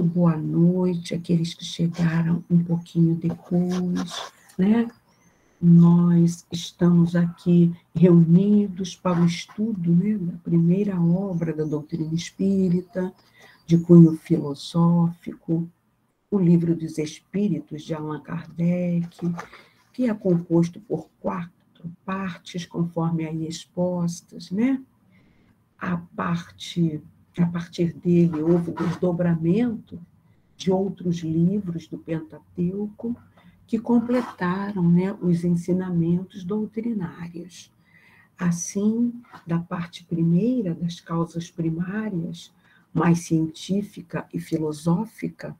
boa noite àqueles que chegaram um pouquinho depois, né? Nós estamos aqui reunidos para o estudo, né, da primeira obra da doutrina espírita, de cunho filosófico, o Livro dos Espíritos, de Allan Kardec, que é composto por 4 partes, conforme aí expostas, né? A partir dele houve o desdobramento de outros livros do Pentateuco que completaram, né, os ensinamentos doutrinários. Assim, da parte primeira, das causas primárias, mais científica e filosófica,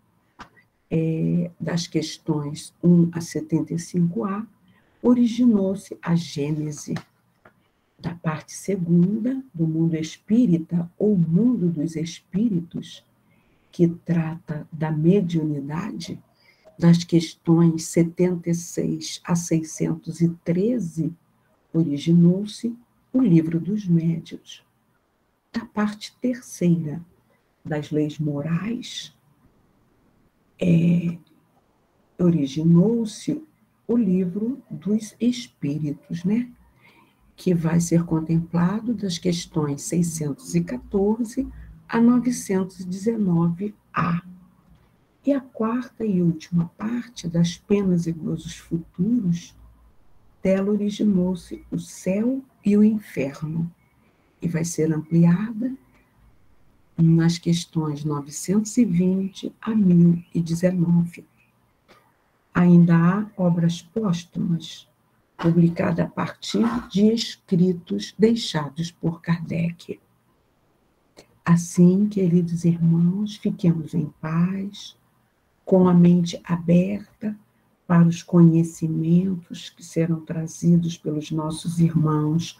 das questões 1 a 75A, originou-se a Gênese. Da parte segunda, do mundo espírita, ou mundo dos espíritos, que trata da mediunidade, das questões 76 a 613, originou-se o Livro dos Médiuns. Da parte terceira, das leis morais, originou-se o Livro dos Espíritos, né? Que vai ser contemplado das questões 614 a 919A. E a quarta e última parte, das penas e gozos futuros, dela originou-se o céu e o inferno, e vai ser ampliada nas questões 920 a 1019. Ainda há obras póstumas, publicada a partir de escritos deixados por Kardec. Assim, queridos irmãos, fiquemos em paz, com a mente aberta para os conhecimentos que serão trazidos pelos nossos irmãos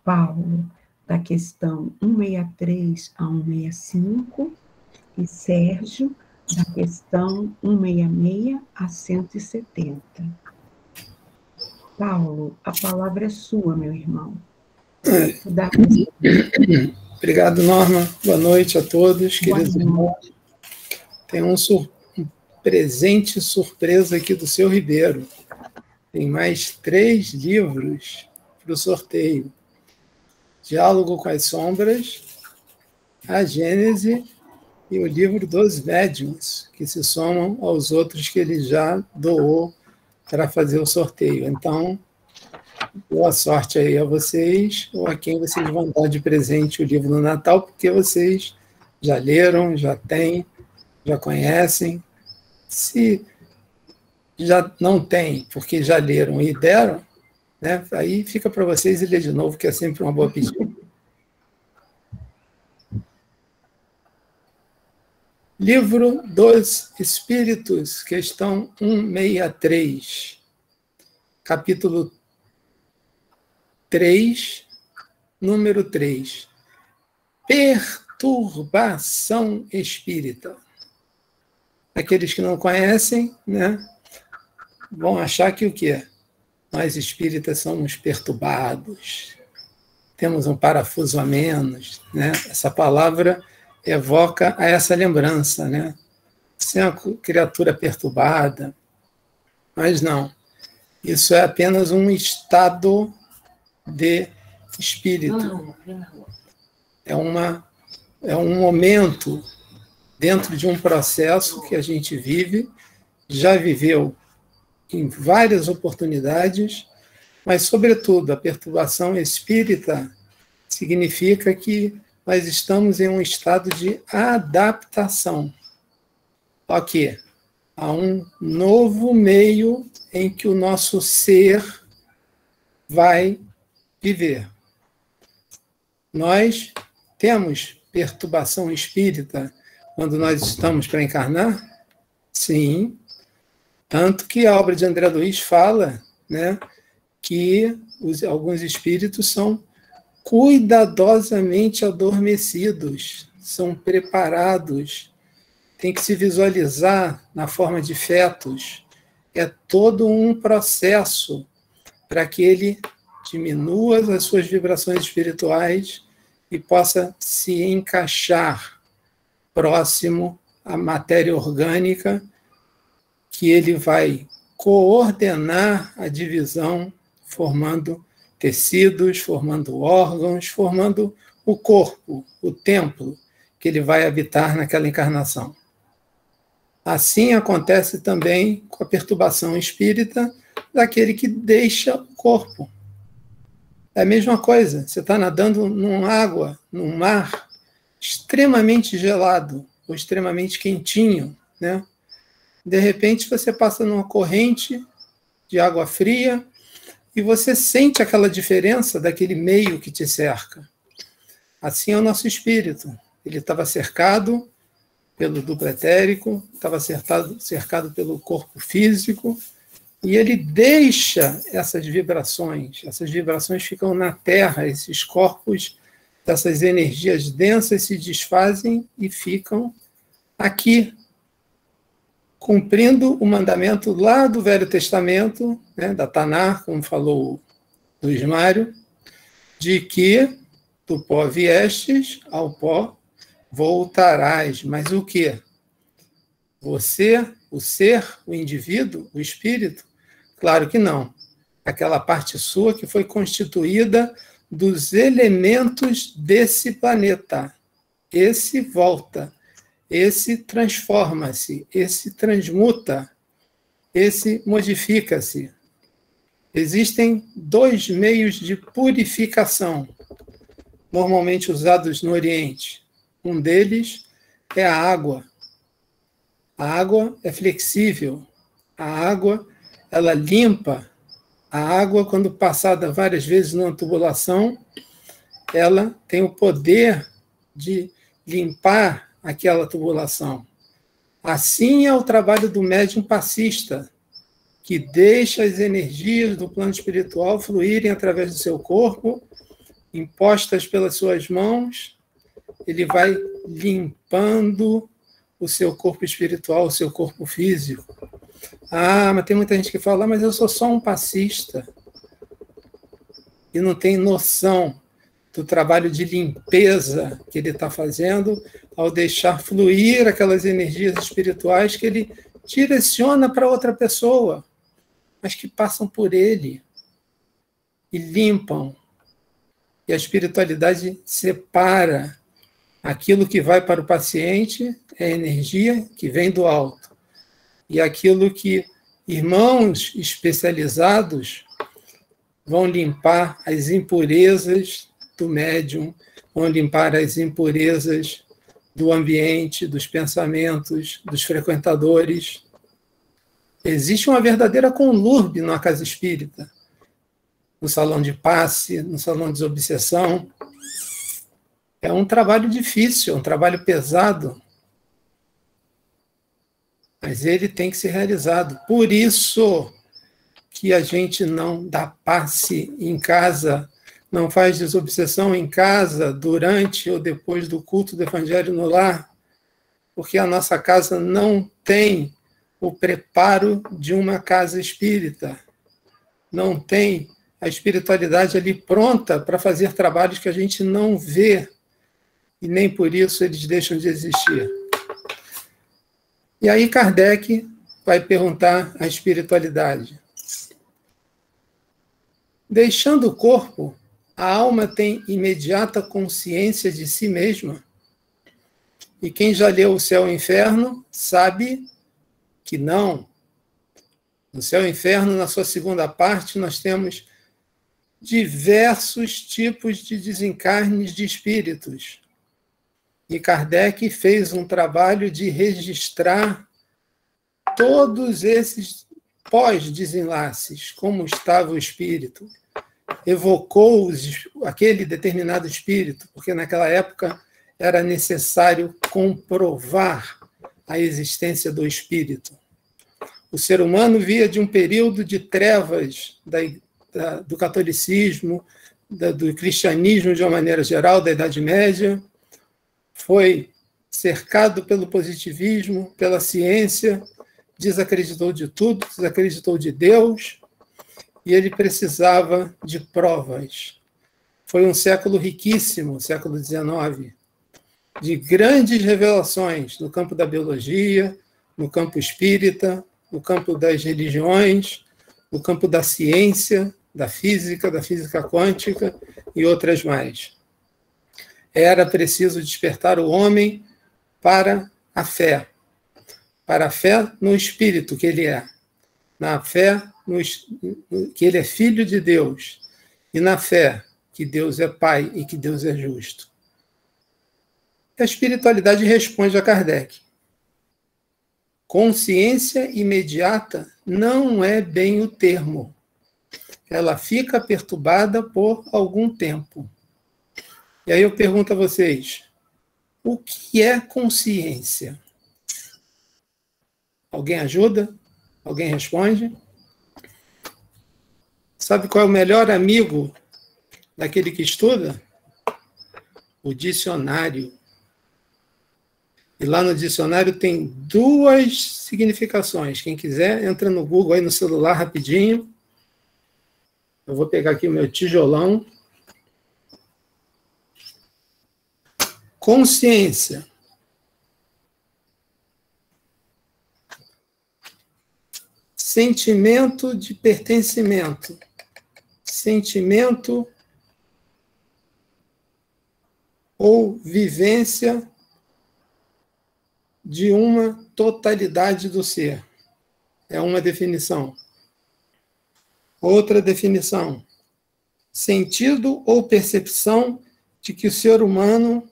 Paulo, da questão 163 a 165, e Sérgio, da questão 166 a 170. Paulo, a palavra é sua, meu irmão. Obrigado, Norma. Boa noite a todos, queridos irmãos. Tem um presente surpresa aqui do seu Ribeiro. Tem mais 3 livros para o sorteio. Diálogo com as Sombras, a Gênese e o Livro dos Médiuns, que se somam aos outros que ele já doou para fazer o sorteio. Então, boa sorte aí a vocês, ou a quem vocês vão dar de presente o livro no Natal, porque vocês já leram, já têm, já conhecem. Se já não tem, porque já leram e deram, né, aí fica para vocês ler de novo, que é sempre uma boa pedida. Livro dos Espíritos, questão 163, capítulo 3, número 3. Perturbação espírita. Aqueles que não conhecem, né, vão achar que o quê? Nós espíritas somos perturbados, temos um parafuso a menos, né? Essa palavra evoca a essa lembrança, né? Você é uma criatura perturbada, mas não. Isso é apenas um estado de espírito. É um momento dentro de um processo que a gente vive, já viveu em várias oportunidades, mas, sobretudo, a perturbação espírita significa que nós estamos em um estado de adaptação. Ok, a um novo meio em que o nosso ser vai viver. Nós temos perturbação espírita quando nós estamos para encarnar? Sim. Tanto que a obra de André Luiz fala, né, que alguns espíritos são cuidadosamente adormecidos, são preparados, tem que se visualizar na forma de fetos. É todo um processo para que ele diminua as suas vibrações espirituais e possa se encaixar próximo a matéria orgânica, que ele vai coordenar a divisão, formando tecidos, formando órgãos, formando o corpo, o templo, que ele vai habitar naquela encarnação. Assim acontece também com a perturbação espírita daquele que deixa o corpo. É a mesma coisa, você está nadando numa água, num mar extremamente gelado ou extremamente quentinho, né? De repente você passa numa corrente de água fria e você sente aquela diferença daquele meio que te cerca. Assim é o nosso espírito. Ele estava cercado pelo duplo etérico, estava cercado pelo corpo físico, e ele deixa essas vibrações ficam na Terra, esses corpos, essas energias densas se desfazem e ficam aqui, cumprindo o mandamento lá do Velho Testamento, né, da Tanar, como falou o Luiz Mário, de que do pó viestes, ao pó voltarás. Mas o quê? Você, o ser, o indivíduo, o espírito? Claro que não. Aquela parte sua que foi constituída dos elementos desse planeta. Esse volta, esse transforma-se, esse transmuta, esse modifica-se. Existem 2 meios de purificação, normalmente usados no Oriente. Um deles é a água. A água é flexível. A água, ela limpa. A água, quando passada várias vezes numa tubulação, ela tem o poder de limpar aquela tubulação. Assim é o trabalho do médium passista, que deixa as energias do plano espiritual fluírem através do seu corpo, impostas pelas suas mãos. Ele vai limpando o seu corpo espiritual, o seu corpo físico. Ah, mas tem muita gente que fala, mas eu sou só um passista. E não tem noção do trabalho de limpeza que ele está fazendo ao deixar fluir aquelas energias espirituais que ele direciona para outra pessoa, mas que passam por ele e limpam. E a espiritualidade separa aquilo que vai para o paciente, é energia que vem do alto. E aquilo que irmãos especializados vão limpar as impurezas do médium, vão limpar as impurezas do ambiente, dos pensamentos, dos frequentadores. Existe uma verdadeira conlurbio na casa espírita, no salão de passe, no salão de desobsessão. É um trabalho difícil, é um trabalho pesado, mas ele tem que ser realizado. Por isso que a gente não dá passe em casa, não faz desobsessão em casa, durante ou depois do culto do Evangelho no lar, porque a nossa casa não tem o preparo de uma casa espírita, não tem a espiritualidade ali pronta para fazer trabalhos que a gente não vê, e nem por isso eles deixam de existir. E aí Kardec vai perguntar à espiritualidade. Deixando o corpo, a alma tem imediata consciência de si mesma? E quem já leu O Céu e o Inferno sabe que não. No Céu e o Inferno, na sua segunda parte, nós temos diversos tipos de desencarnes de espíritos. E Kardec fez um trabalho de registrar todos esses pós-desenlaces, como estava o espírito. Evocou aquele determinado espírito, porque naquela época era necessário comprovar a existência do espírito. O ser humano via de um período de trevas do catolicismo, do cristianismo de uma maneira geral, da Idade Média, foi cercado pelo positivismo, pela ciência, desacreditou de tudo, desacreditou de Deus, e ele precisava de provas. Foi um século riquíssimo, o século XIX. de grandes revelações no campo da biologia, no campo espírita, no campo das religiões, no campo da ciência, da física quântica e outras mais. Era preciso despertar o homem para a fé no Espírito que ele é, na fé que ele é filho de Deus, e na fé que Deus é Pai e que Deus é justo. A espiritualidade responde a Kardec. Consciência imediata não é bem o termo. Ela fica perturbada por algum tempo. E aí eu pergunto a vocês, o que é consciência? Alguém ajuda? Alguém responde? Sabe qual é o melhor amigo daquele que estuda? O dicionário. E lá no dicionário tem duas significações. Quem quiser, entra no Google aí no celular rapidinho. Eu vou pegar aqui o meu tijolão. Consciência. Sentimento de pertencimento. Sentimento ou vivência de uma totalidade do ser. É uma definição. Outra definição. Sentido ou percepção de que o ser humano...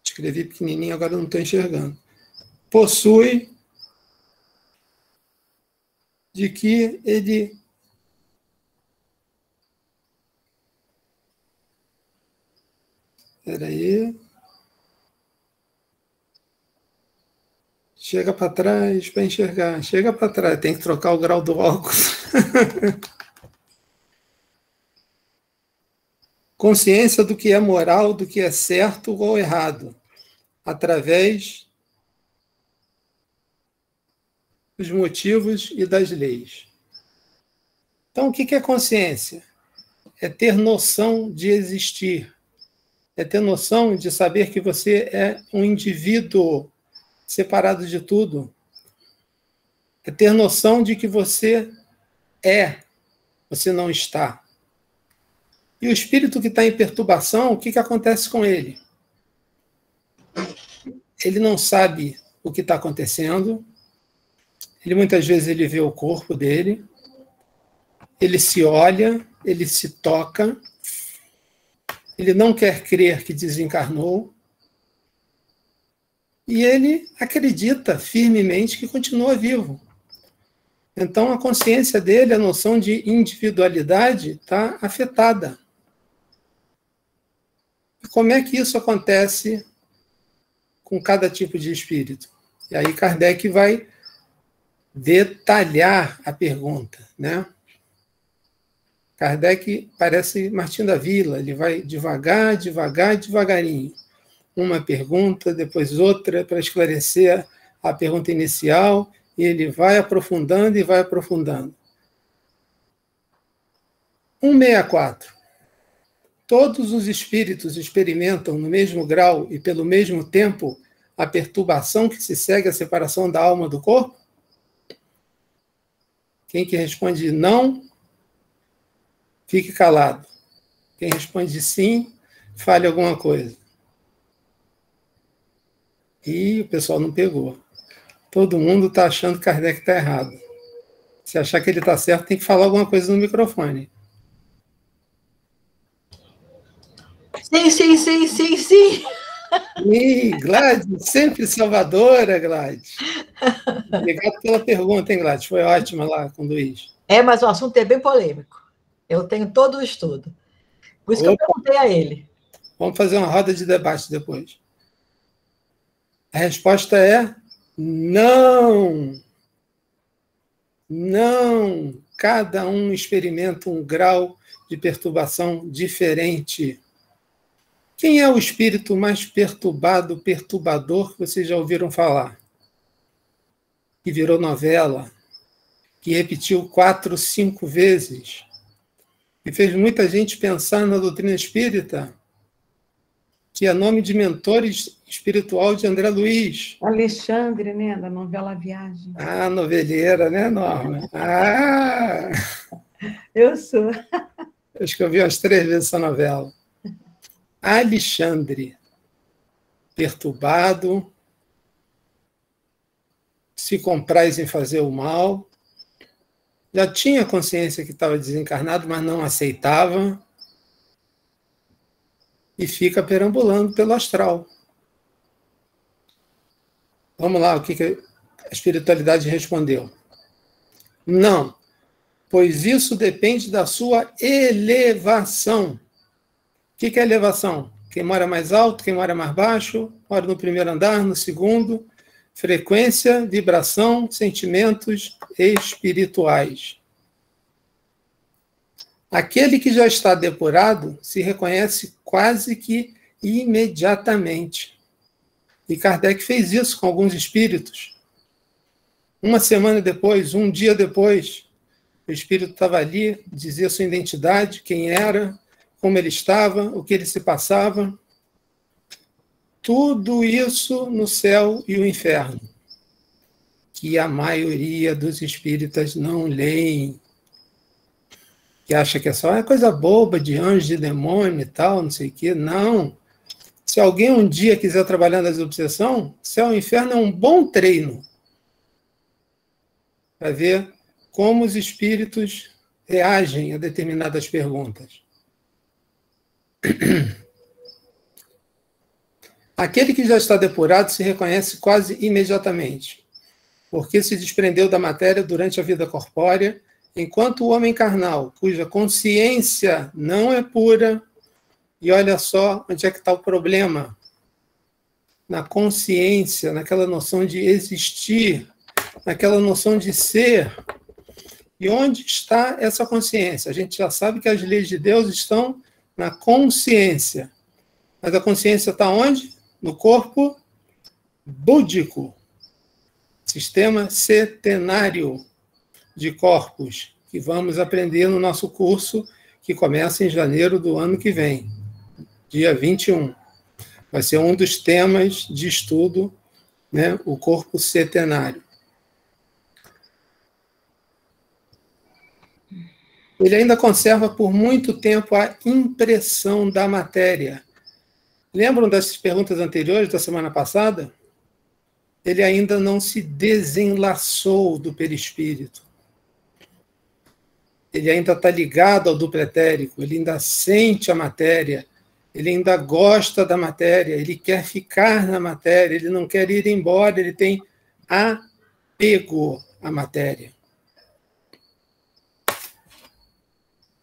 Escrevi pequenininho, agora não estou enxergando. Possui de que ele Espera aí. Chega para trás para enxergar. Chega para trás, tem que trocar o grau do óculos. Consciência do que é moral, do que é certo ou errado, através dos motivos e das leis. Então, o que é consciência? É ter noção de existir. É ter noção de saber que você é um indivíduo separado de tudo. É ter noção de que você não está. E o espírito que está em perturbação, o que acontece com ele? Ele não sabe o que está acontecendo. Muitas vezes ele vê o corpo dele, ele se olha, ele se toca, ele não quer crer que desencarnou, e ele acredita firmemente que continua vivo. Então, a consciência dele, a noção de individualidade, está afetada. E como é que isso acontece com cada tipo de espírito? E aí Kardec vai detalhar a pergunta, né? Kardec parece Martim da Vila, ele vai devagar, devagarinho. Uma pergunta, depois outra, para esclarecer a pergunta inicial, e ele vai aprofundando e vai aprofundando. 164. Todos os espíritos experimentam no mesmo grau e pelo mesmo tempo a perturbação que se segue à separação da alma do corpo? Quem que responde não, fique calado. Quem responde sim, fale alguma coisa. E o pessoal não pegou. Todo mundo está achando que Kardec está errado. Se achar que ele está certo, tem que falar alguma coisa no microfone. Sim. Ih, Gladys, sempre salvadora, Gladys. Obrigado pela pergunta, hein, Gladys? Foi ótima lá com o Luiz. Mas o assunto é bem polêmico. Eu tenho todo o estudo. Por isso que eu perguntei a ele. Vamos fazer uma roda de debate depois. A resposta é não. Não. Cada um experimenta um grau de perturbação diferente. Quem é o espírito mais perturbado, perturbador que vocês já ouviram falar? Que virou novela, que repetiu 4, 5 vezes, e fez muita gente pensar na doutrina espírita? que é nome de mentor espiritual de André Luiz. Alexandre, né, da novela Viagem. Ah, noveleira, né, Norma? Ah! Eu sou. Acho que eu vi umas 3 vezes essa novela. Alexandre, perturbado, se compraz em fazer o mal, já tinha consciência que estava desencarnado, mas não aceitava, e fica perambulando pelo astral. Vamos lá, o que a espiritualidade respondeu? Não, pois isso depende da sua elevação. O que é elevação? Quem mora mais alto, quem mora mais baixo, mora no primeiro andar, no segundo. Frequência, vibração, sentimentos espirituais. Aquele que já está depurado se reconhece quase que imediatamente. E Kardec fez isso com alguns espíritos. Uma semana depois, um dia depois, o espírito estava ali, dizia sua identidade, quem era, como ele estava, o que ele se passava. Tudo isso no céu e o inferno, que a maioria dos espíritas não leem, que acha que é só coisa boba de anjo, de demônio e tal, não sei o quê. Não. Se alguém um dia quiser trabalhar nas obsessões, céu e inferno é um bom treino para ver como os espíritos reagem a determinadas perguntas. Aquele que já está depurado se reconhece quase imediatamente, porque se desprendeu da matéria durante a vida corpórea, enquanto o homem carnal, cuja consciência não é pura, e olha só onde é que está o problema, na consciência, naquela noção de existir, naquela noção de ser. E onde está essa consciência? A gente já sabe que as leis de Deus estão na consciência. Mas a consciência está onde? No corpo búdico. Sistema setenário de corpos, que vamos aprender no nosso curso, que começa em janeiro do ano que vem, dia 21. Vai ser um dos temas de estudo, né, o corpo setenário. Ele ainda conserva por muito tempo a impressão da matéria. Lembram das perguntas anteriores da semana passada? Ele ainda não se desenlaçou do perispírito. Ele ainda está ligado ao duplo etérico, ele ainda sente a matéria, ele ainda gosta da matéria, ele quer ficar na matéria, ele não quer ir embora, ele tem apego à matéria.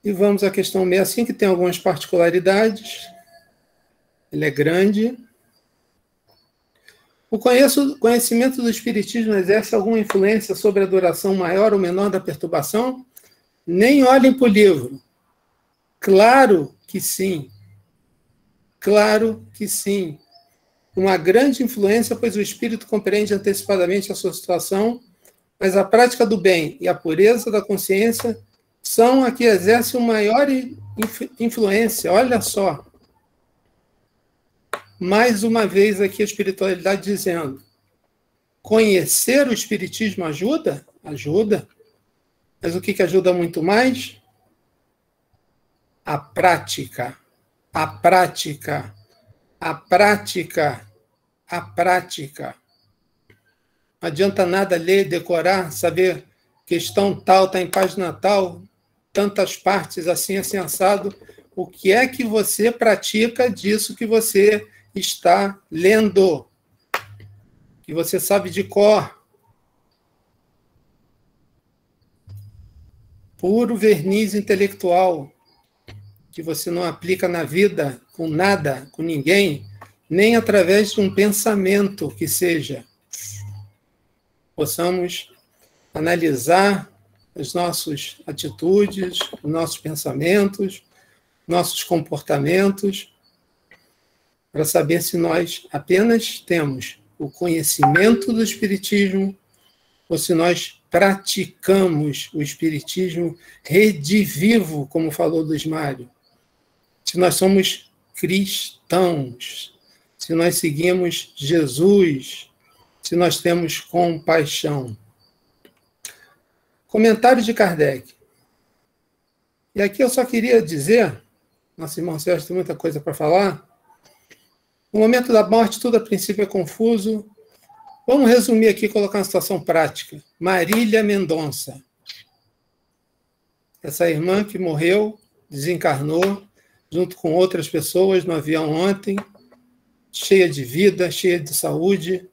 E vamos à questão 65, que tem algumas particularidades. Ele é grande. O conhecimento do Espiritismo exerce alguma influência sobre a duração maior ou menor da perturbação? Nem olhem para o livro. Claro que sim. Claro que sim. Uma grande influência, pois o espírito compreende antecipadamente a sua situação, mas a prática do bem e a pureza da consciência são a que exercem uma maior influência. Olha só. Mais uma vez aqui a espiritualidade dizendo: conhecer o espiritismo ajuda? Ajuda. Mas o que ajuda muito mais? A prática. A prática. A prática. A prática. Não adianta nada ler, decorar, saber questão tal, está em página tal, tantas partes assim, assim, assado. O que é que você pratica disso que você está lendo? Que você sabe de cor. Puro verniz intelectual, que você não aplica na vida, com nada, com ninguém, nem através de um pensamento que seja. Possamos analisar as nossas atitudes, os nossos pensamentos, nossos comportamentos, para saber se nós apenas temos o conhecimento do Espiritismo ou se nós praticamos o Espiritismo redivivo, como falou Luiz Mário. Se nós somos cristãos, se nós seguimos Jesus, se nós temos compaixão. Comentário de Kardec. E aqui eu só queria dizer, nosso irmão Sérgio tem muita coisa para falar, no momento da morte tudo a princípio é confuso. Vamos resumir aqui e colocar uma situação prática. Marília Mendonça. Essa irmã que morreu, desencarnou, junto com outras pessoas no avião ontem, cheia de vida, cheia de saúde,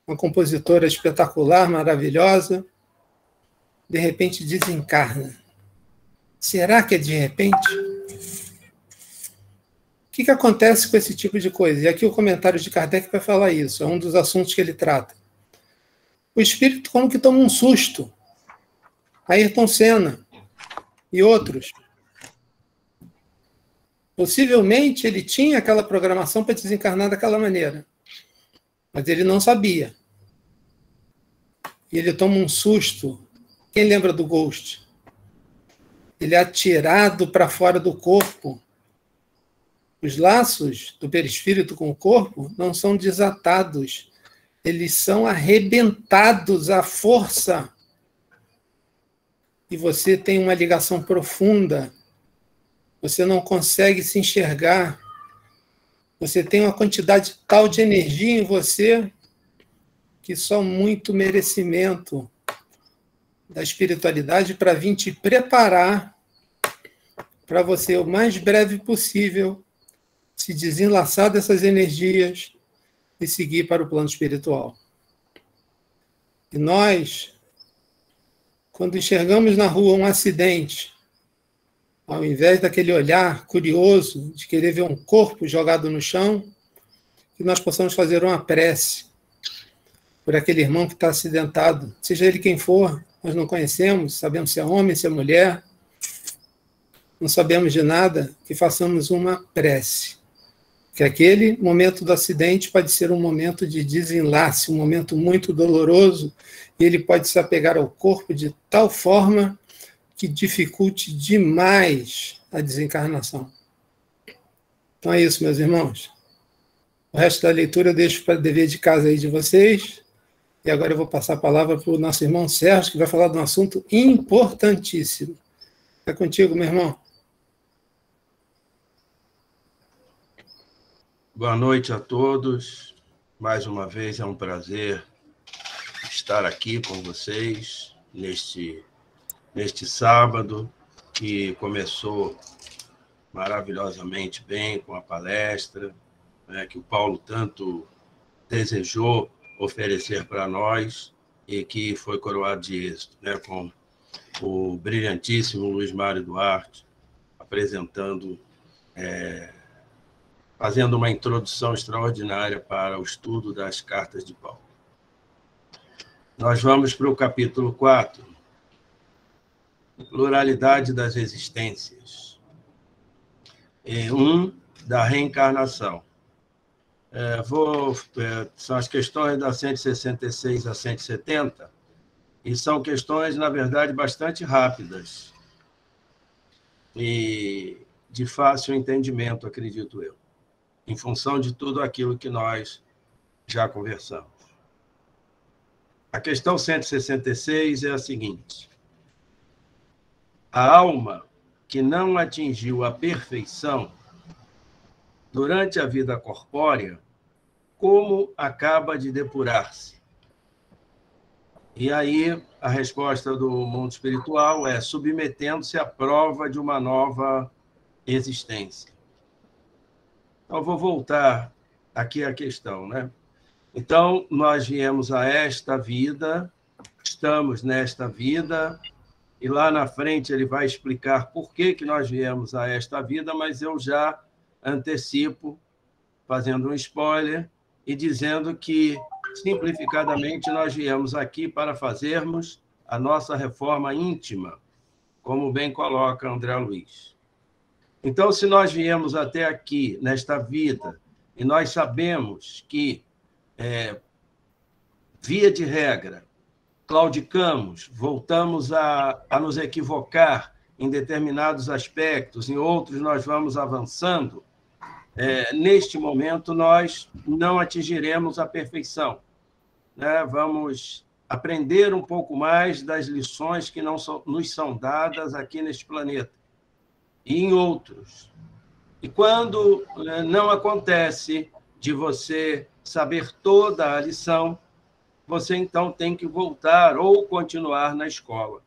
uma compositora espetacular, maravilhosa, de repente desencarna. Será que é de repente? O que acontece com esse tipo de coisa? E aqui o comentário de Kardec vai falar isso, é um dos assuntos que ele trata. O espírito como que toma um susto. Ayrton Senna e outros. Possivelmente ele tinha aquela programação para desencarnar daquela maneira, mas ele não sabia. E ele toma um susto. Quem lembra do Ghost? Ele é atirado para fora do corpo. Os laços do perispírito com o corpo não são desatados. Eles são arrebentados à força. E você tem uma ligação profunda. Você não consegue se enxergar. Você tem uma quantidade tal de energia em você que só muito merecimento da espiritualidade para vir te preparar para você, o mais breve possível, se desenlaçar dessas energias e seguir para o plano espiritual. E nós, quando enxergamos na rua um acidente, ao invés daquele olhar curioso de querer ver um corpo jogado no chão, que nós possamos fazer uma prece por aquele irmão que está acidentado, seja ele quem for, nós não conhecemos, sabemos se é homem, se é mulher, não sabemos de nada, que façamos uma prece. Que aquele momento do acidente pode ser um momento de desenlace, um momento muito doloroso, e ele pode se apegar ao corpo de tal forma que dificulte demais a desencarnação. Então é isso, meus irmãos. O resto da leitura eu deixo para dever de casa aí de vocês. E agora eu vou passar a palavra para o nosso irmão Sérgio, que vai falar de um assunto importantíssimo. É contigo, meu irmão. Boa noite a todos. Mais uma vez é um prazer estar aqui com vocês neste sábado, que começou maravilhosamente bem com a palestra, né, que o Paulo tanto desejou oferecer para nós e que foi coroado de êxito, né, com o brilhantíssimo Luiz Mário Duarte apresentando, fazendo uma introdução extraordinária para o estudo das cartas de Paulo. Nós vamos para o capítulo 4, Pluralidade das Existências. 1, da reencarnação. São as questões da 166 a 170, e são questões, na verdade, bastante rápidas e de fácil entendimento, acredito eu, em função de tudo aquilo que nós já conversamos. A questão 166 é a seguinte: a alma que não atingiu a perfeição durante a vida corpórea, como acaba de depurar-se? E aí a resposta do mundo espiritual é submetendo-se à prova de uma nova existência. Então, vou voltar aqui à questão, né? Então, nós viemos a esta vida, estamos nesta vida, e lá na frente ele vai explicar por que nós viemos a esta vida, mas eu já antecipo, fazendo um spoiler, e dizendo que, simplificadamente, nós viemos aqui para fazermos a nossa reforma íntima, como bem coloca André Luiz. Então, se nós viemos até aqui, nesta vida, e nós sabemos que, via de regra, claudicamos, voltamos a nos equivocar em determinados aspectos, em outros nós vamos avançando, neste momento, nós não atingiremos a perfeição, né? Vamos aprender um pouco mais das lições que nos são dadas aqui neste planeta e em outros. E quando não acontece de você saber toda a lição, você então tem que voltar ou continuar na escola.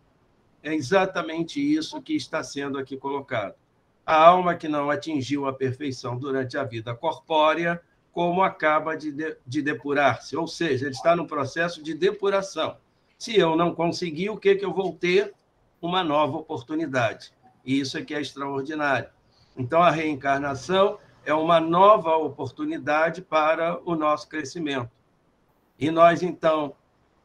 É exatamente isso que está sendo aqui colocado. A alma que não atingiu a perfeição durante a vida corpórea, como acaba de depurar-se, ou seja, ele está no processo de depuração. Se eu não conseguir, o que eu vou ter? Uma nova oportunidade. E isso aqui é extraordinário. Então, a reencarnação é uma nova oportunidade para o nosso crescimento. E nós, então,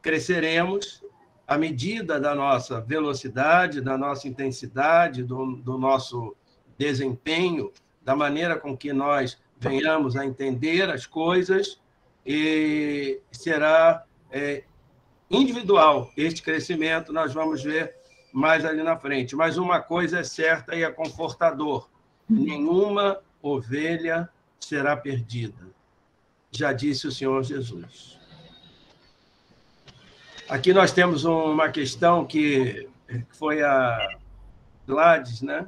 cresceremos à medida da nossa velocidade, da nossa intensidade, do nosso desempenho, da maneira com que nós venhamos a entender as coisas, e será individual este crescimento, nós vamos ver mais ali na frente. Mas uma coisa é certa e é confortador: nenhuma ovelha será perdida, já disse o Senhor Jesus. Aqui nós temos uma questão que foi a Gladys, né,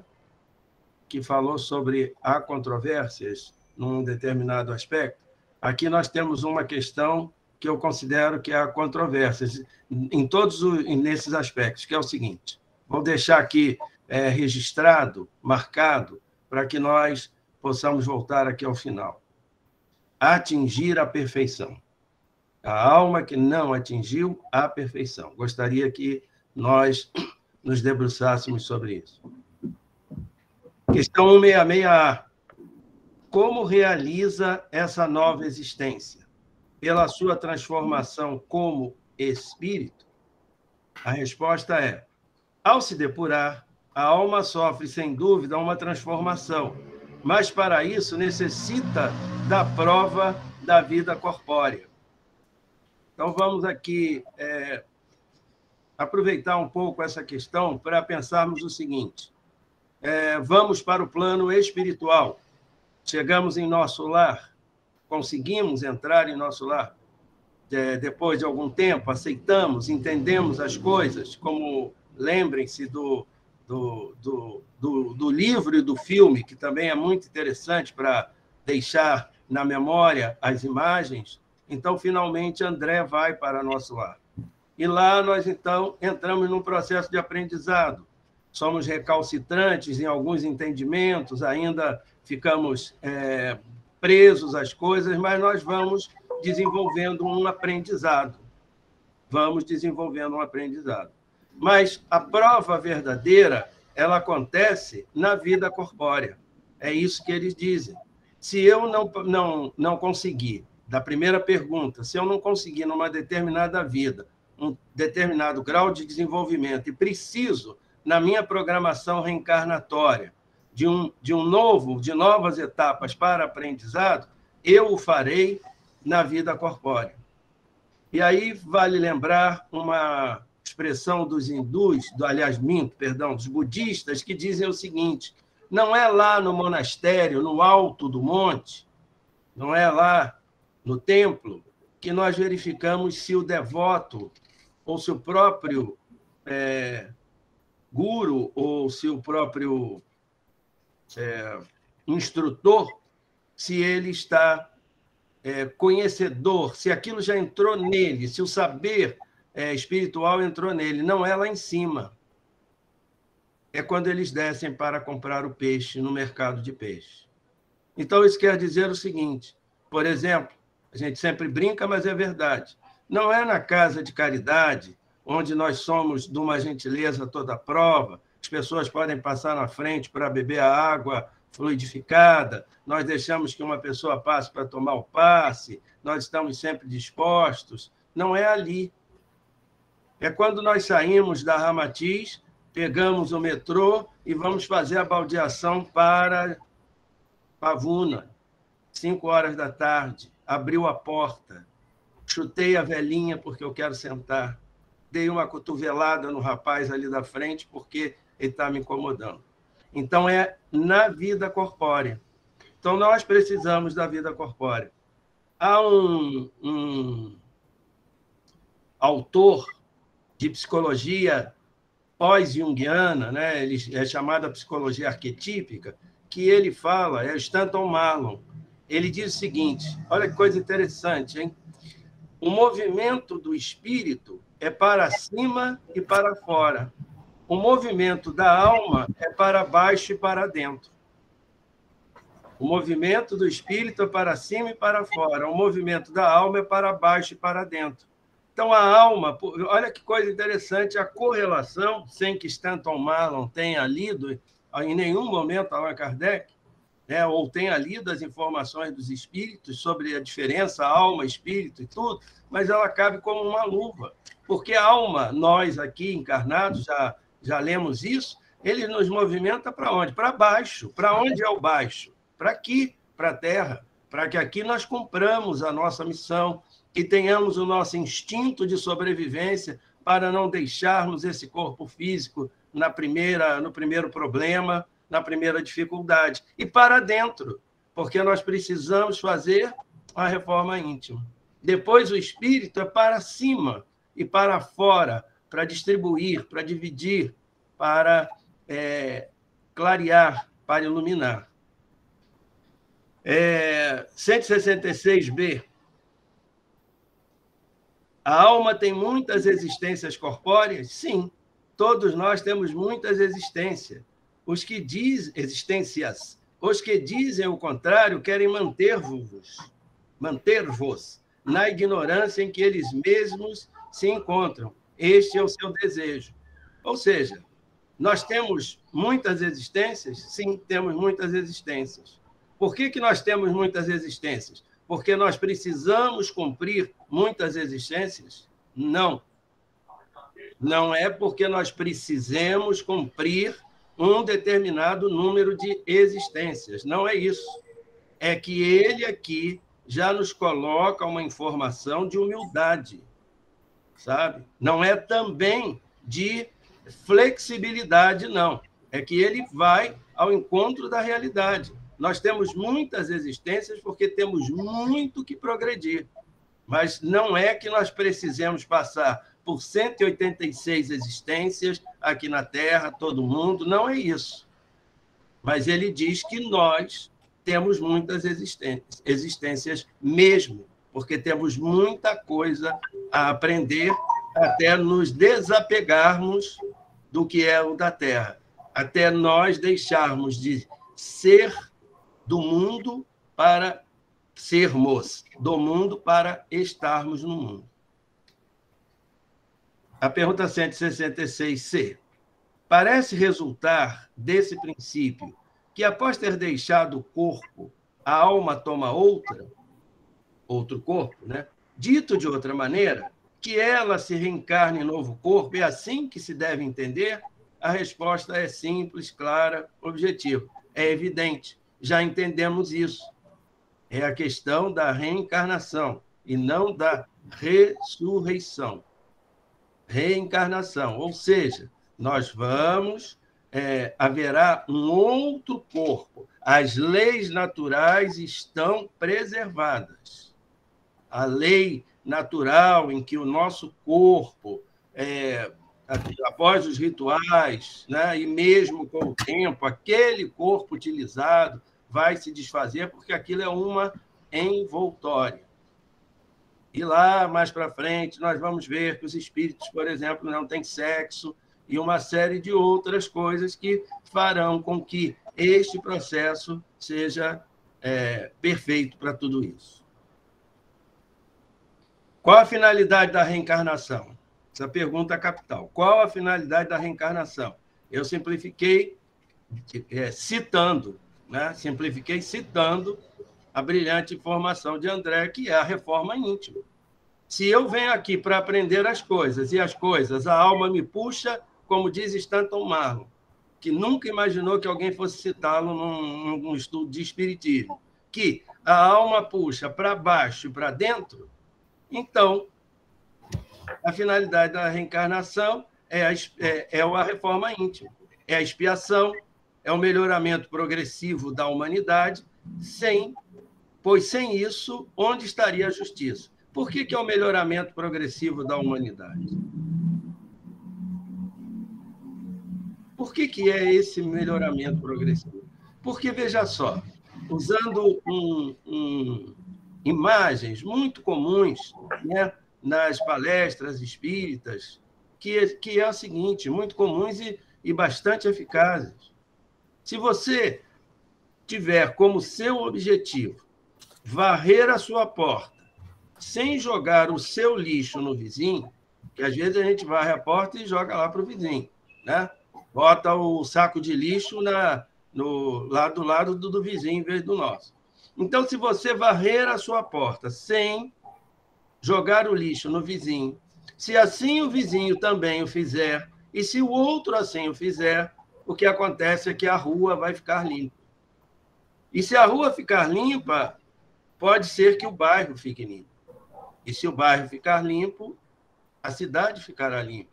que falou sobre há controvérsias num determinado aspecto. Aqui nós temos uma questão que eu considero que há controvérsias em todos nesses aspectos, que é o seguinte: vou deixar aqui registrado, marcado, para que nós possamos voltar aqui ao final. Atingir a perfeição. A alma que não atingiu a perfeição. Gostaria que nós nos debruçássemos sobre isso. Questão 166A. Como realiza essa nova existência? Pela sua transformação como espírito? A resposta é: ao se depurar, a alma sofre, sem dúvida, uma transformação, mas para isso necessita da prova da vida corpórea. Então, vamos aqui aproveitar um pouco essa questão para pensarmos o seguinte: vamos para o plano espiritual. Chegamos em nosso lar, conseguimos entrar em nosso lar. Depois de algum tempo, aceitamos, entendemos as coisas, como lembrem-se do livro e do filme, que também é muito interessante para deixar na memória as imagens. Então, finalmente, André vai para nosso lar. E lá nós, então, entramos num processo de aprendizado. Somos recalcitrantes em alguns entendimentos, ainda ficamos presos às coisas, mas nós vamos desenvolvendo um aprendizado. Vamos desenvolvendo um aprendizado. Mas a prova verdadeira, ela acontece na vida corpórea. É isso que eles dizem. Se eu não conseguir, da primeira pergunta, se eu não conseguir numa determinada vida, um determinado grau de desenvolvimento, e preciso, na minha programação reencarnatória, de novas etapas para aprendizado, eu o farei na vida corpórea. E aí vale lembrar uma expressão dos hindus, dos budistas, que dizem o seguinte: não é lá no monastério, no alto do monte, não é lá no templo, que nós verificamos se o devoto, ou se o próprio guru, ou se o próprio instrutor, se ele está conhecedor, se aquilo já entrou nele, se o saber espiritual entrou nele. Não é lá em cima. É quando eles descem para comprar o peixe no mercado de peixe. Então, isso quer dizer o seguinte: por exemplo, a gente sempre brinca, mas é verdade. Não é na casa de caridade, onde nós somos de uma gentileza toda prova, as pessoas podem passar na frente para beber a água fluidificada, nós deixamos que uma pessoa passe para tomar o passe, nós estamos sempre dispostos. Não é ali. É quando nós saímos da Ramatiz, pegamos o metrô e vamos fazer a baldeação para Pavuna, 5h da tarde. Abriu a porta, chutei a velhinha porque eu quero sentar, dei uma cotovelada no rapaz ali da frente porque ele está me incomodando. Então, é na vida corpórea. Então, nós precisamos da vida corpórea. Há um autor de psicologia pós-junguiana, né? Ele é chamada psicologia arquetípica, que ele fala, é o Stanton Marlon. Ele diz o seguinte, olha que coisa interessante, hein? O movimento do espírito é para cima e para fora. O movimento da alma é para baixo e para dentro. O movimento do espírito é para cima e para fora. O movimento da alma é para baixo e para dentro. Então, a alma... Olha que coisa interessante, a correlação, sem que Stanton Marlon tenha lido em nenhum momento Allan Kardec, né, ou tenha lido as informações dos espíritos sobre a diferença alma, espírito e tudo, mas ela cabe como uma luva. Porque a alma, nós aqui encarnados, já lemos isso, ele nos movimenta para onde? Para baixo. Para onde é o baixo? Para aqui, para a Terra, para que aqui nós cumpramos a nossa missão e tenhamos o nosso instinto de sobrevivência para não deixarmos esse corpo físico no primeiro problema, na primeira dificuldade. E para dentro, porque nós precisamos fazer a reforma íntima. Depois o espírito é para cima e para fora, para distribuir, para dividir, para clarear, para iluminar. 166b. A alma tem muitas existências corpóreas? Sim, todos nós temos muitas existências. Os que dizem o contrário querem manter-vos na ignorância em que eles mesmos se encontram. Este é o seu desejo. Ou seja, nós temos muitas existências? Sim, temos muitas existências. Por que nós temos muitas existências? Porque nós precisamos cumprir muitas existências? Não. Não é porque nós precisemos cumprir um determinado número de existências. Não é isso. É que ele aqui já nos coloca uma informação de humildade, sabe? Não é também de flexibilidade, não. É que ele vai ao encontro da realidade. Nós temos muitas existências porque temos muito que progredir. Mas não é que nós precisemos passar por 186 existências aqui na Terra, todo mundo, não é isso. Mas ele diz que nós temos muitas existências mesmo, porque temos muita coisa a aprender até nos desapegarmos do que é o da Terra, até nós deixarmos de ser do mundo para sermos, do mundo para estarmos no mundo. A pergunta 166C. Parece resultar desse princípio que, após ter deixado o corpo, a alma toma outro corpo, né? Dito de outra maneira, que ela se reencarna em novo corpo, é assim que se deve entender? A resposta é simples, clara, objetiva. É evidente, já entendemos isso. É a questão da reencarnação e não da ressurreição. Reencarnação, ou seja, nós haverá um outro corpo. As leis naturais estão preservadas. A lei natural em que o nosso corpo, após os rituais, né, e mesmo com o tempo, aquele corpo utilizado vai se desfazer porque aquilo é uma envoltória. E lá, mais para frente, nós vamos ver que os espíritos, por exemplo, não têm sexo e uma série de outras coisas que farão com que este processo seja perfeito para tudo isso. Qual a finalidade da reencarnação? Essa pergunta é capital. Qual a finalidade da reencarnação? Eu simplifiquei citando, né? Simplifiquei citando a brilhante informação de André, que é a reforma íntima. Se eu venho aqui para aprender as coisas, e as coisas, a alma me puxa, como diz Stanton Marlon, que nunca imaginou que alguém fosse citá-lo num estudo de espiritismo, que a alma puxa para baixo e para dentro, então, a finalidade da reencarnação é a reforma íntima, é a expiação, é o melhoramento progressivo da humanidade, Pois sem isso, onde estaria a justiça? Por que é o melhoramento progressivo da humanidade? Por que é esse melhoramento progressivo? Porque, veja só, usando imagens muito comuns, né, nas palestras espíritas, que é o seguinte, muito comuns e bastante eficazes. Se você tiver como seu objetivo varrer a sua porta sem jogar o seu lixo no vizinho, que às vezes a gente varre a porta e joga lá para o vizinho, né? Bota o saco de lixo do lado do vizinho em vez do nosso. Então, se você varrer a sua porta sem jogar o lixo no vizinho, se assim o vizinho também o fizer, e se o outro assim o fizer, o que acontece é que a rua vai ficar limpa. E se a rua ficar limpa, pode ser que o bairro fique limpo. E se o bairro ficar limpo, a cidade ficará limpa.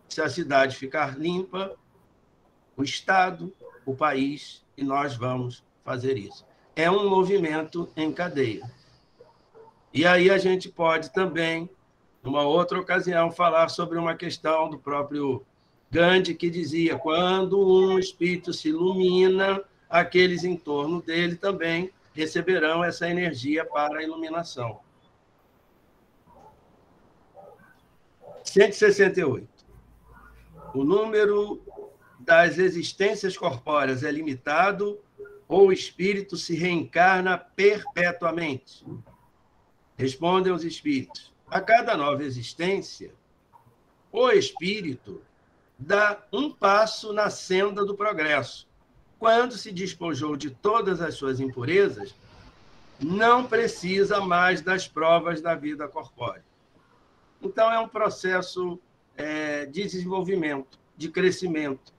Se a cidade ficar limpa, o Estado, o país, e nós vamos fazer isso. É um movimento em cadeia. E aí a gente pode também, numa outra ocasião, falar sobre uma questão do próprio Gandhi, que dizia, quando um espírito se ilumina, aqueles em torno dele também receberão essa energia para a iluminação. 168. O número das existências corpóreas é limitado ou o espírito se reencarna perpetuamente? Respondem os espíritos. A cada nova existência, o espírito dá um passo na senda do progresso. Quando se despojou de todas as suas impurezas, não precisa mais das provas da vida corpórea. Então, é um processo de desenvolvimento, de crescimento,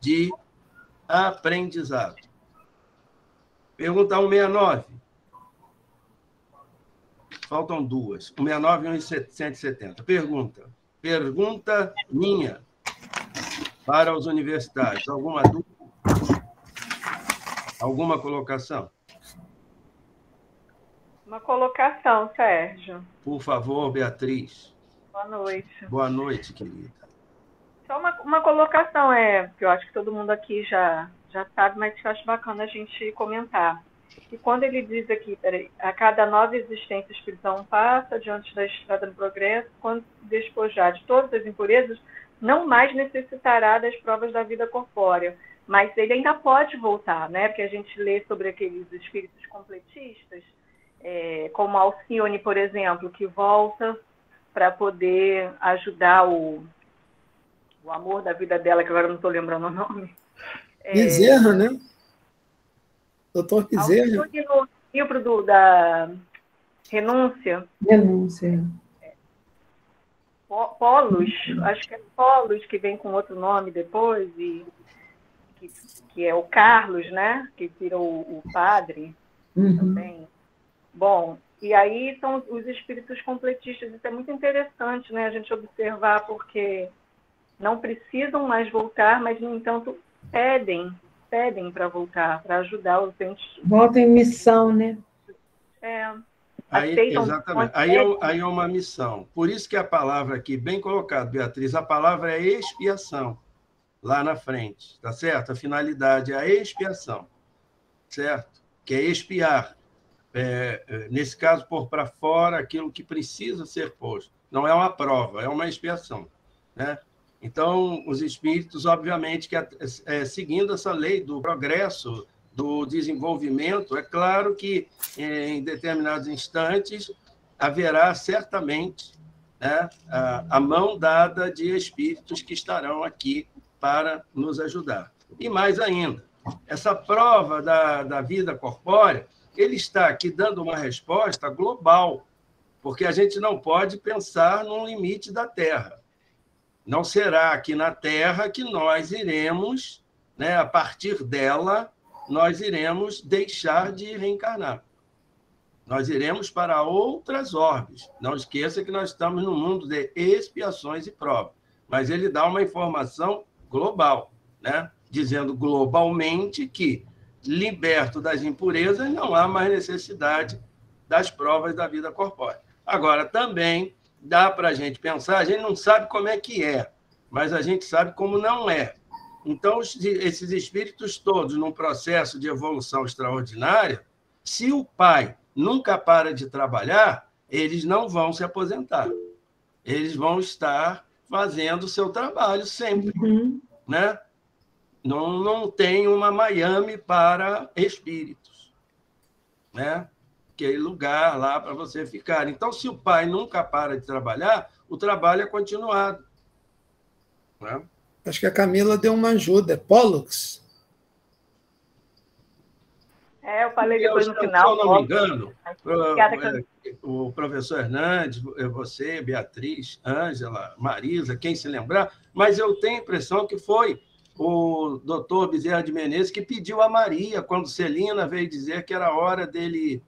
de aprendizado. Pergunta 169. Faltam duas. 169 e 170. Pergunta minha para os universitários. Alguma dúvida? Alguma colocação? Uma colocação, Sérgio. Por favor, Beatriz. Boa noite. Boa noite, querida. Só uma colocação, que eu acho que todo mundo aqui já sabe, mas que eu acho bacana a gente comentar. E quando ele diz aqui, a cada nova existência o espírito passa diante da estrada do progresso, quando se despojar de todas as impurezas, não mais necessitará das provas da vida corpórea. Mas ele ainda pode voltar, né? Porque a gente lê sobre aqueles espíritos completistas, como Alcione, por exemplo, que volta para poder ajudar o amor da vida dela, que agora não estou lembrando o nome. Bezerra, né? Doutor Bezerra. Alcione no livro da Renúncia. Renúncia. Polos, acho que é Polos, que vem com outro nome depois, e que é o Carlos, né? Que virou o padre também. Bom, e aí são os espíritos completistas. Isso é muito interessante, né? A gente observar, porque não precisam mais voltar, mas, no entanto, pedem para voltar, para ajudar os entes. Volta em missão, né? Exatamente. Aí é uma missão. Por isso que a palavra aqui, bem colocado, Beatriz, a palavra é expiação, lá na frente, tá certo? A finalidade é a expiação, certo? Que é expiar. Nesse caso, pôr para fora aquilo que precisa ser posto. Não é uma prova, é uma expiação, né? Então, os espíritos, obviamente, que seguindo essa lei do progresso, do desenvolvimento, é claro que em determinados instantes haverá certamente, né, a mão dada de espíritos que estarão aqui para nos ajudar. E mais ainda, essa prova da vida corpórea, ele está aqui dando uma resposta global, porque a gente não pode pensar num limite da Terra. Não será aqui na Terra que nós iremos, né, a partir dela, nós iremos deixar de reencarnar. Nós iremos para outras orbes. Não esqueça que nós estamos no mundo de expiações e provas. Mas ele dá uma informação global, né, dizendo globalmente que liberto das impurezas, não há mais necessidade das provas da vida corpórea. Agora, também dá para a gente pensar, a gente não sabe como é que é, mas a gente sabe como não é. Então, esses espíritos todos, num processo de evolução extraordinária, se o pai nunca para de trabalhar, eles não vão se aposentar. Eles vão estar fazendo o seu trabalho sempre, né? Não tem uma Miami para espíritos, né? Aquele lugar lá para você ficar. Então, se o pai nunca para de trabalhar, o trabalho é continuado, né? Acho que a Camila deu uma ajuda. Pollux? Eu falei depois no final. Se eu não me engano, o professor Hernandes, você, Beatriz, Ângela, Marisa, quem se lembrar, mas eu tenho a impressão que foi o doutor Bezerra de Menezes que pediu a Maria, quando Celina veio dizer que era hora dele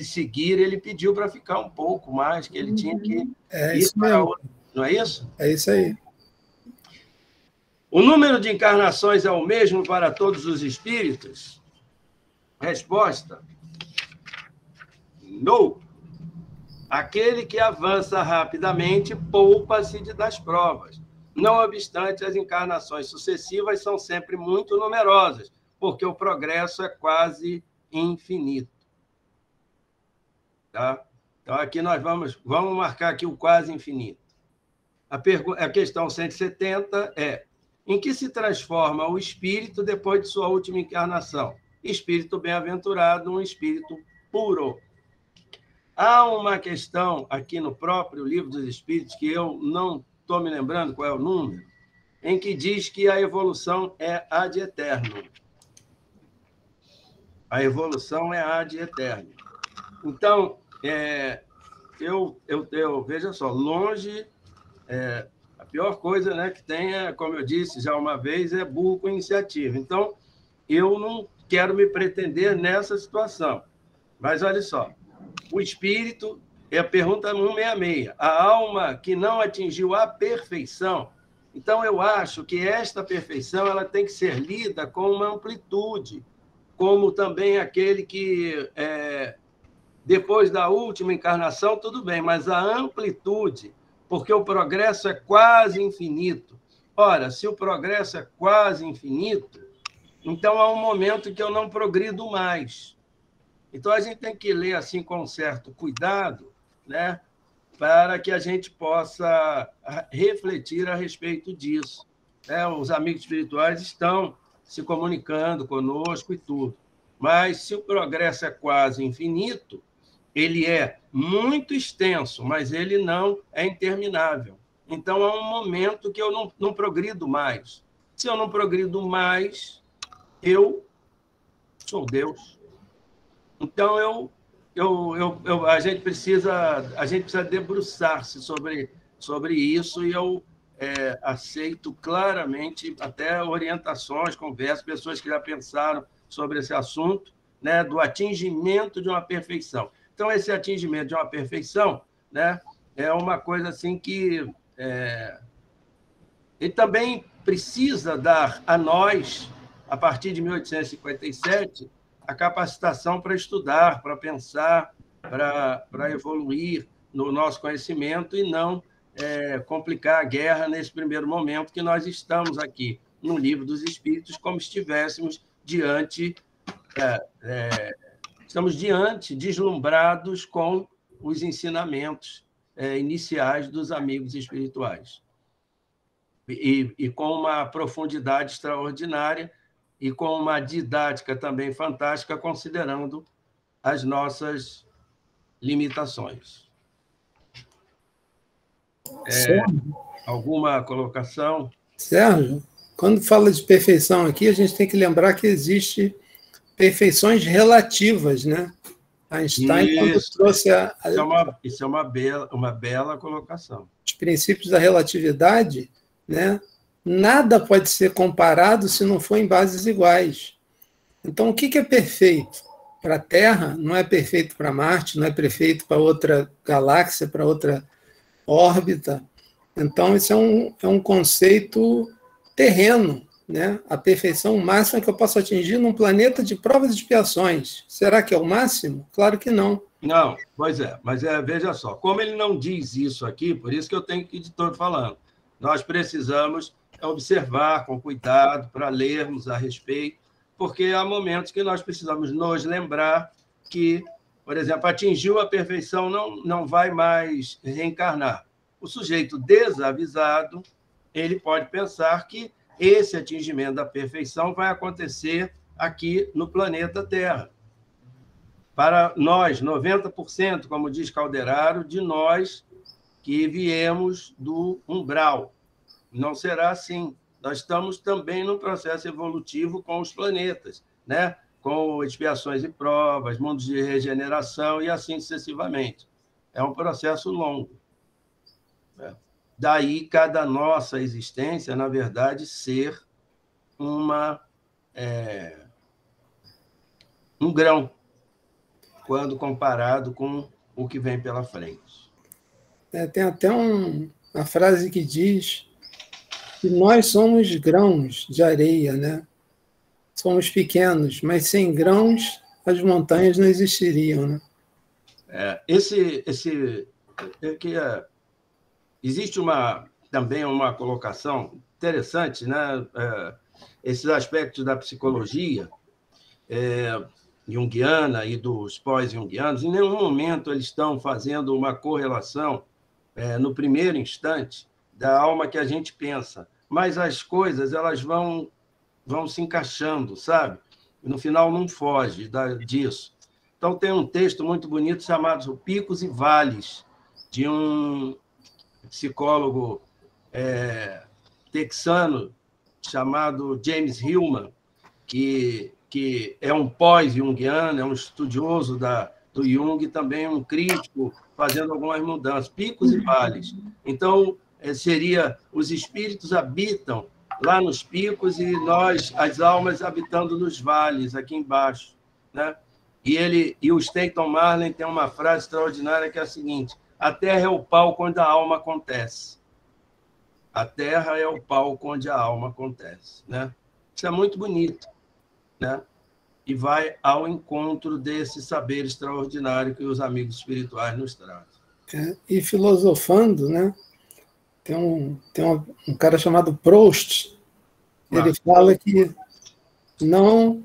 seguir, ele pediu para ficar um pouco mais, que ele tinha que ir para outra. Não é isso? É isso aí. O número de encarnações é o mesmo para todos os espíritos? Resposta: não. Aquele que avança rapidamente poupa-se das provas. Não obstante, as encarnações sucessivas são sempre muito numerosas, porque o progresso é quase infinito. Tá? Então, aqui nós vamos marcar aqui o quase infinito. A questão 170 é: em que se transforma o espírito depois de sua última encarnação? Espírito bem-aventurado, um espírito puro. Há uma questão aqui no próprio Livro dos Espíritos, que eu não estou me lembrando qual é o número, em que diz que a evolução é ad eterno. A evolução é ad eterno. Então, veja só, longe... a pior coisa, né, que tem, como eu disse já uma vez, é burro com iniciativa. Então, eu não quero me pretender nessa situação. Mas, olha só, o espírito, é a pergunta 166, a alma que não atingiu a perfeição. Então, eu acho que esta perfeição ela tem que ser lida com uma amplitude, como também aquele que, depois da última encarnação, tudo bem, mas a amplitude, porque o progresso é quase infinito. Ora, se o progresso é quase infinito, então há um momento que eu não progrido mais. Então, a gente tem que ler assim com um certo cuidado, né, para que a gente possa refletir a respeito disso. Os amigos espirituais estão se comunicando conosco e tudo. Mas, se o progresso é quase infinito, ele é muito extenso, mas ele não é interminável. Então, há um momento que eu não progrido mais. Se eu não progrido mais, eu sou Deus. Então, a gente precisa debruçar-se sobre isso, e eu aceito claramente até orientações, conversas, pessoas que já pensaram sobre esse assunto, né, do atingimento de uma perfeição. Então, esse atingimento de uma perfeição, né, é uma coisa assim que ele também precisa dar a nós, a partir de 1857, a capacitação para estudar, para pensar, para evoluir no nosso conhecimento e não complicar a guerra nesse primeiro momento que nós estamos aqui no Livro dos Espíritos, como estivéssemos estamos deslumbrados com os ensinamentos iniciais dos amigos espirituais. E com uma profundidade extraordinária e com uma didática também fantástica, considerando as nossas limitações. Alguma colocação? Sérgio, quando fala de perfeição aqui, a gente tem que lembrar que existe perfeições relativas, né? Einstein, quando trouxe Isso é uma bela colocação. Os princípios da relatividade, né? Nada pode ser comparado se não for em bases iguais. Então, o que é perfeito? Para a Terra, não é perfeito para Marte, não é perfeito para outra galáxia, para outra órbita. Então, isso é um conceito terreno, né, a perfeição máxima que eu posso atingir num planeta de provas e expiações. Será que é o máximo? Claro que não. Não, pois é, mas veja só, como ele não diz isso aqui, por isso que eu tenho que estar falando, nós precisamos observar com cuidado para lermos a respeito, porque há momentos que nós precisamos nos lembrar que, por exemplo, atingiu a perfeição, não vai mais reencarnar. O sujeito desavisado, ele pode pensar que esse atingimento da perfeição vai acontecer aqui no planeta Terra. Para nós, 90%, como diz Calderaro, de nós que viemos do umbral. Não será assim. Nós estamos também num processo evolutivo com os planetas, né? Com expiações e provas, mundos de regeneração e assim sucessivamente. É um processo longo. Daí, cada nossa existência, na verdade, ser um grão, quando comparado com o que vem pela frente. Tem até uma frase que diz que nós somos grãos de areia, né? Somos pequenos, mas sem grãos as montanhas não existiriam, né? Existe também uma colocação interessante, né? Esses aspectos da psicologia junguiana e dos pós-junguianos, em nenhum momento eles estão fazendo uma correlação, no primeiro instante, da alma que a gente pensa, mas as coisas elas vão se encaixando, sabe? E no final não foge disso. Então, tem um texto muito bonito chamado Picos e Vales, de um psicólogo texano chamado James Hillman, que é um pós-junguiano, é um estudioso do Jung, também um crítico, fazendo algumas mudanças, picos e vales. Então, seria, os espíritos habitam lá nos picos e nós, as almas, habitando nos vales, aqui embaixo, né? E o Stanton Marlin tem uma frase extraordinária que é a seguinte: a Terra é o palco onde a alma acontece. A Terra é o palco onde a alma acontece, né? Isso é muito bonito, né? E vai ao encontro desse saber extraordinário que os amigos espirituais nos trazem. E filosofando, né? Tem um cara chamado Proust, ele fala que não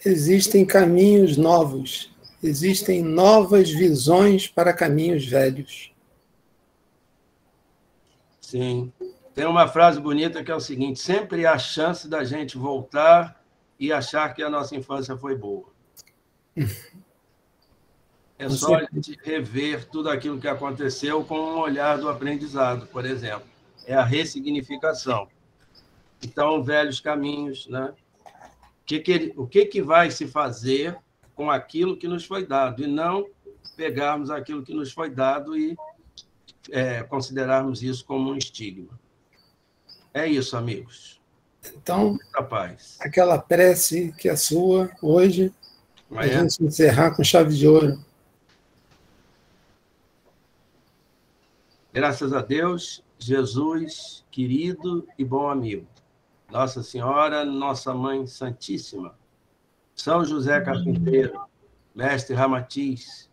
existem caminhos novos, existem novas visões para caminhos velhos. Sim. Tem uma frase bonita que é o seguinte: sempre há chance da gente voltar e achar que a nossa infância foi boa. É só a gente rever tudo aquilo que aconteceu com um olhar do aprendizado, por exemplo. É a ressignificação. Então, velhos caminhos, né? O que vai se fazer com aquilo que nos foi dado, e não pegarmos aquilo que nos foi dado e considerarmos isso como um estigma. É isso, amigos. Então, aquela prece que é sua hoje, a gente encerrar com chave de ouro. Graças a Deus, Jesus, querido e bom amigo. Nossa Senhora, nossa Mãe Santíssima. São José Carpinteiro, Mestre Ramatiz,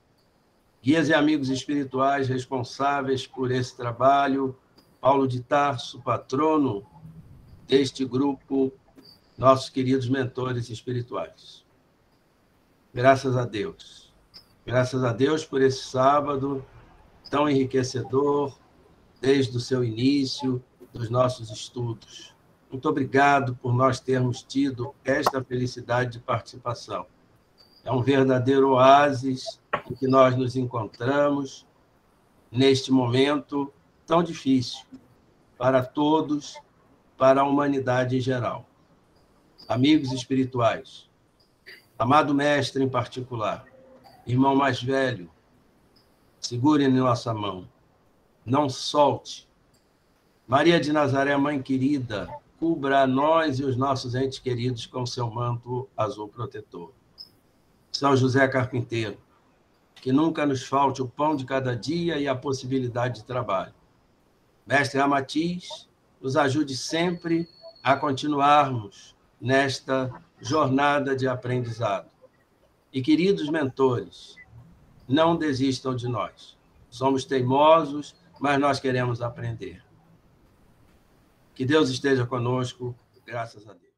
guias e amigos espirituais responsáveis por esse trabalho, Paulo de Tarso, patrono deste grupo, nossos queridos mentores espirituais. Graças a Deus. Graças a Deus por esse sábado tão enriquecedor, desde o seu início, dos nossos estudos. Muito obrigado por nós termos tido esta felicidade de participação. É um verdadeiro oásis em que nós nos encontramos neste momento tão difícil para todos, para a humanidade em geral. Amigos espirituais, amado mestre em particular, irmão mais velho, segure em nossa mão, não solte. Maria de Nazaré, mãe querida, cubra a nós e os nossos entes queridos com seu manto azul protetor. São José Carpinteiro, que nunca nos falte o pão de cada dia e a possibilidade de trabalho. Mestre Ramatiz, nos ajude sempre a continuarmos nesta jornada de aprendizado. E, queridos mentores, não desistam de nós. Somos teimosos, mas nós queremos aprender. Que Deus esteja conosco, graças a Deus.